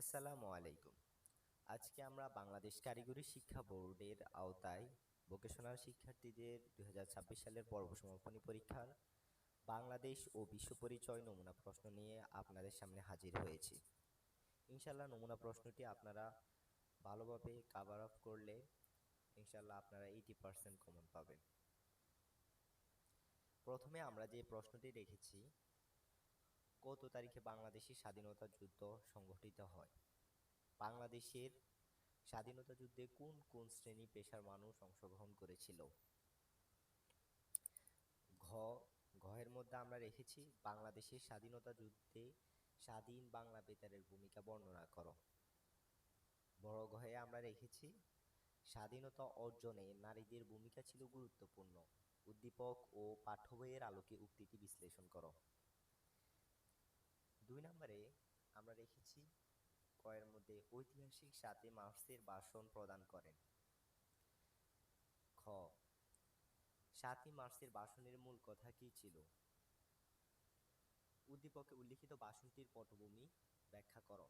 আসসালামু আলাইকুম। আজকে আমরা বাংলাদেশ কারিগরি শিক্ষা বোর্ডের আওতায় ভোকেশনাল শিক্ষার্থীদের 2026 সালের পর্ব সমাপনী পরীক্ষার বাংলাদেশ ও বিশ্ব পরিচয় নমুনা প্রশ্ন নিয়ে আপনাদের সামনে হাজির হয়েছি। ইনশাল্লাহ নমুনা প্রশ্নটি আপনারা ভালোভাবে কাভার আপ করলে ইনশাল্লাহ আপনারা 80% কমন পাবেন। প্রথমে আমরা যে প্রশ্নটি রেখেছি, কত তারিখে বাংলাদেশের স্বাধীনতা যুদ্ধ সংঘটিত হয়? বাংলাদেশের স্বাধীনতা যুদ্ধে কোন কোন শ্রেণী পেশার মানুষ অংশগ্রহণ করেছিল? ঘ ঘয়ের মধ্যে আমরা রেখেছি বাংলাদেশের স্বাধীনতা যুদ্ধে স্বাধীন বাংলা বেতারের ভূমিকা বর্ণনা করো। বড় ঘয়ে আমরা রেখেছি স্বাধীনতা অর্জনে নারীদের ভূমিকা ছিল গুরুত্বপূর্ণ, উদ্দীপক ও পাঠ্য বইয়ের আলোকে উক্তিটি বিশ্লেষণ করো। 2 নম্বরে আমরা রেখেছি কয়ের মধ্যে ঐতিহাসিক 7 মার্চের ভাষণ প্রদান করেন। খ 7 মার্চের ভাষণের মূল কথা কি ছিল? উদ্দীপকে উল্লিখিত ভাষণটির পটভূমি ব্যাখ্যা করো।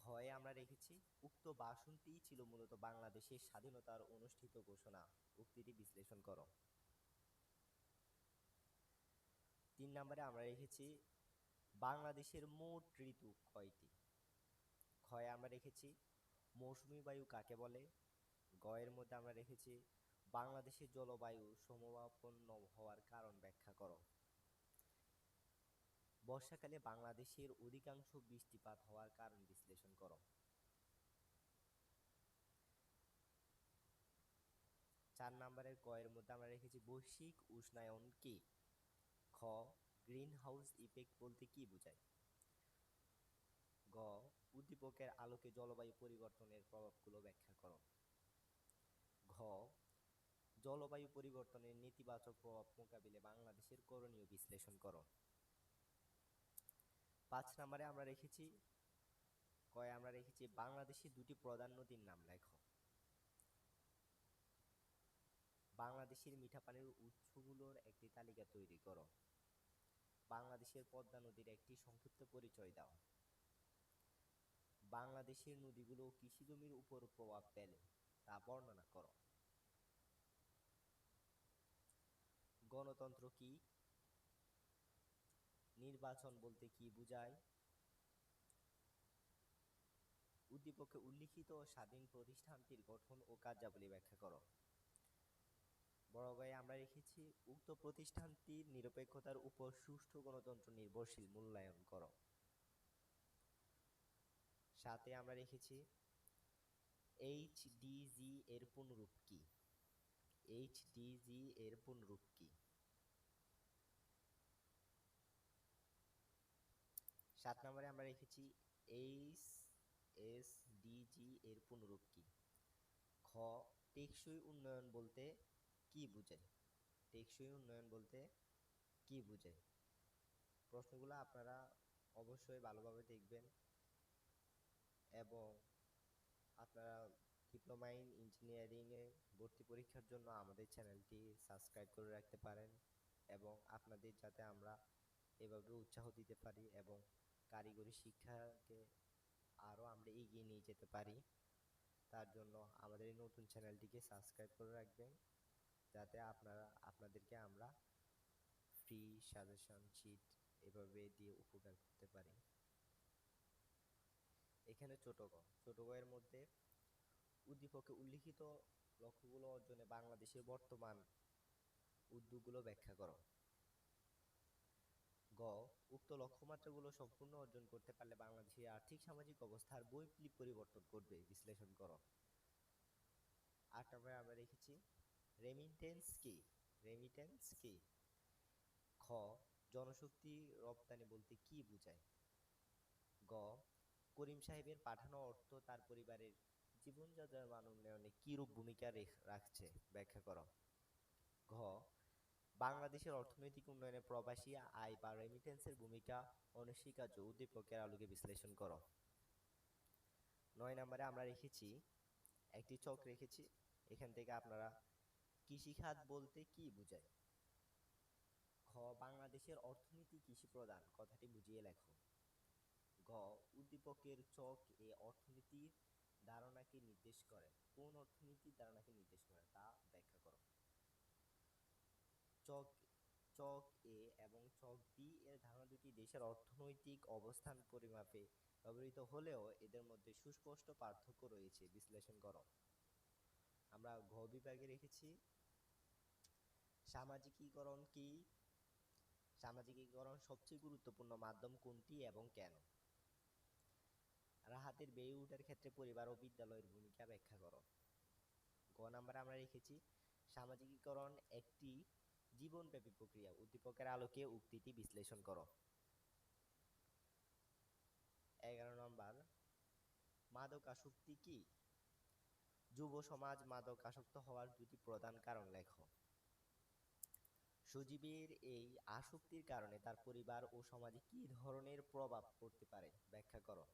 ঘয়ে আমরা রেখেছি উক্ত ভাষণটি ছিল মূলত বাংলাদেশের স্বাধীনতার অনুষ্ঠিত ঘোষণা, উক্তিটি বিশ্লেষণ করো। 3 নম্বরে আমরা রেখেছি বাংলাদেশের মোট ঋতু কয়টি? খয়ে আমরা রেখেছি মৌসুমী বায়ু কাকে বলে? গয়ের মধ্যে আমরা রেখেছি বাংলাদেশের জলবায়ু সমভাবাপন্ন হওয়ার কারণ ব্যাখ্যা করো। বর্ষাকালে বাংলাদেশের অধিকাংশ বৃষ্টিপাত হওয়ার কারণ বিশ্লেষণ করো। 4 নম্বরের কয়ের মধ্যে আমরা রেখেছি বৈশ্বিক উষ্ণায়ন কি? খ গ্রিন হাউস ইফেক্ট বলতে কি বোঝায়? গ উদ্দীপকের আলোকে জলবায়ু পরিবর্তনের প্রভাবগুলো ব্যাখ্যা করো। ঘ জলবায়ু পরিবর্তনের নেতিবাচক প্রভাব মোকাবিলায় বাংলাদেশের করণীয় বিশ্লেষণ করো। 5 নম্বরে আমরা রেখেছি বাংলাদেশের 2টি প্রধান নদীর নাম লেখো। বাংলাদেশের মিঠা পানির উৎসগুলোর একটি তালিকা তৈরি করো। বাংলাদেশের পদ্মা নদীর একটি সংক্ষিপ্ত পরিচয় দাও। বাংলাদেশের নদীগুলো কৃষি জমির উপর প্রভাব ফেলে তা বর্ণনা করো। গণতন্ত্র কি? নির্বাচন বলতে কি বোঝায়? উদ্দীপকে উল্লিখিত স্বাধীন প্রতিষ্ঠানটির গঠন ও কার্যাবলী ব্যাখ্যা করো। বড় গয়ে আমরা রেখেছি উক্ত প্রতিষ্ঠানটির নিরপেক্ষতার উপর সুষ্ঠু গণতন্ত্র নির্ভরশীল মূল্যায়ন করো। সাথে আমরা রেখেছি এইচডিজি এর পুনরূপ কি? এইচডিজি এর পুনরূপ কি? 7 নম্বরে আমরা রেখেছি এইচএসডিজি এর পুনরূপ কি? খ টেকসই উন্নয়ন বলতে কি বোঝায়? টেকসই উন্নয়ন বলতে কি বোঝায়? প্রশ্নগুলো আপনারা অবশ্যই ভালোভাবে দেখবেন এবং আপনারা ডিপ্লোমা ইন ইঞ্জিনিয়ারিং এ ভর্তি পরীক্ষার জন্য আমাদের চ্যানেলটি সাবস্ক্রাইব করে রাখতে পারেন এবং আপনাদের যাতে আমরা এভাবে উৎসাহ দিতে পারি এবং কারিগরি শিক্ষাকে আরও আমরা এগিয়ে নিয়ে যেতে পারি, তার জন্য আমাদের এই নতুন চ্যানেলটিকে সাবস্ক্রাইব করে রাখবেন, যাতে আপনাদেরকে আমরা ফ্রি সাজেশন শিট এভাবে দিয়ে উপকার করতে পারি। এখানে ছোট গ এর মধ্যে উদ্দীপকে উল্লিখিত লক্ষ্যগুলো অর্জনে বাংলাদেশের বর্তমান উদ্যোগগুলো ব্যাখ্যা করো। গ উক্ত লক্ষ্যমাত্রাগুলো সম্পূর্ণ অর্জন করতে পারলে বাংলাদেশের আর্থিক সামাজিক অবস্থার বৈপ্লবিক পরিবর্তন ঘটবে, বিশ্লেষণ করো। 8 নম্বরে আমরা রেখেছি রেমিটেন্স কি? রেমিটেন্স কি? খ জনশক্তি রপ্তানি বলতে কি বোঝায়? গ করিম সাহেবের পাঠানো অর্থ তার পরিবারের জীবনযাত্রার মান উন্নয়নে কিরূপ ভূমিকা রাখছে, ব্যাখ্যা করো। ঘ বাংলাদেশের অর্থনৈতিক উন্নয়নে প্রবাসী আয় বা রেমিটেন্সের ভূমিকা অনস্বীকার্য, উদ্দীপকের আলোকে বিশ্লেষণ করো। 9 নম্বরে আমরা রেখেছি একটি চক রেখেছি, এখান থেকে আপনারা কৃষিখাত বলতে কি বোঝায়? খ বাংলাদেশের অর্থনীতি কৃষি প্রধান কথাটি বুঝিয়ে লেখো। ঘ উদ্দীপকের চক এ অর্থনীতির ধারণাকে নির্দেশ করে? কোন অর্থনীতির ধারণাকে নির্দেশ করে তা ব্যাখ্যা করো। চক চক এ এবং চক বি এর ধারণা দুটি দেশের অর্থনৈতিক অবস্থান পরিমাপে ব্যবহৃত হলেও এদের মধ্যে সুস্পষ্ট পার্থক্য রয়েছে, বিশ্লেষণ করো। আমরা ঘ বিভাগে রেখেছি সামাজিকীকরণ কি? সামাজিকীকরণ সবচেয়ে গুরুত্বপূর্ণ মাধ্যম কোনটি এবং কেন? রাহাতের বেড়ে ওঠার ক্ষেত্রে পরিবার ও বিদ্যালয়ের ভূমিকা ব্যাখ্যা করো। গ নাম্বারে আমরা রেখেছি সামাজিকীকরণ একটি জীবনব্যাপী প্রক্রিয়া, উদ্দীপকের আলোকে উক্তিটি বিশ্লেষণ করো। 11 নম্বর মাদকাসক্তি কি? যুব সমাজ মাদক আসক্ত হওয়ার দুটি প্রধান কারণ লেখো। সজীবের এই আসক্তির কারণে তার পরিবার ও সমাজে কি ধরনের প্রভাব পড়তে পারে ব্যাখ্যা করো।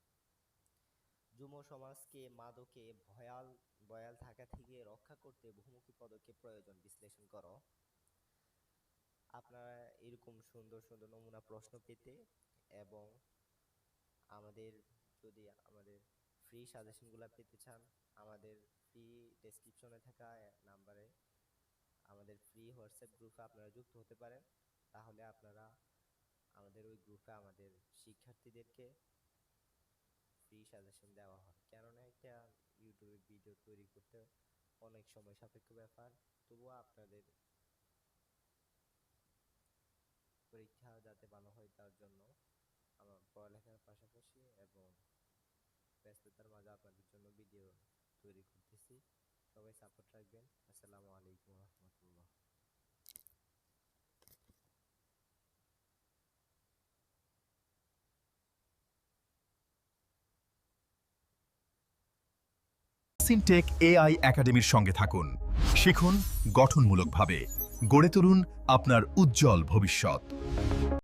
যুব সমাজকে মাদকে ভয়াল থাকা থেকে রক্ষা করতে বহুমুখী পদক্ষেপ প্রয়োজন, বিশ্লেষণ করো। আপনারা এরকম সুন্দর সুন্দর নমুনা প্রশ্ন পেতে এবং আমাদের যদি আমাদের ফ্রি সাজেশনগুলো পেতে চান, আমাদের ফ্রি ডেসক্রিপশনে থাকা নাম্বারে আমাদের ফ্রি হোয়াটসঅ্যাপ গ্রুপে আপনারা যুক্ত হতে পারেন। তাহলে আপনারা আমাদের ওই গ্রুপে আমাদের শিক্ষার্থীদেরকে ফ্রি সাজেশন দেওয়া হয়। কেননা একটা ইউটিউবে ভিডিও তৈরি করতে অনেক সময় সাপেক্ষ ব্যাপার, তবুও আপনাদের পরীক্ষা যাতে ভালো হয় তার জন্য আমার পড়ালেখার পাশাপাশি এবং ব্যস্ততার মাঝে আপনাদের জন্য ভিডিও তৈরি করতেছি। সবাই সাপোর্ট রাখবেন। আসসালামু আলাইকুম রহমতুল্লাহ। সিনটেক এআই একাডেমির সঙ্গে থাকুন, শিখুন গঠনমূলকভাবে, গড়ে তুলুন আপনার উজ্জ্বল ভবিষ্যৎ।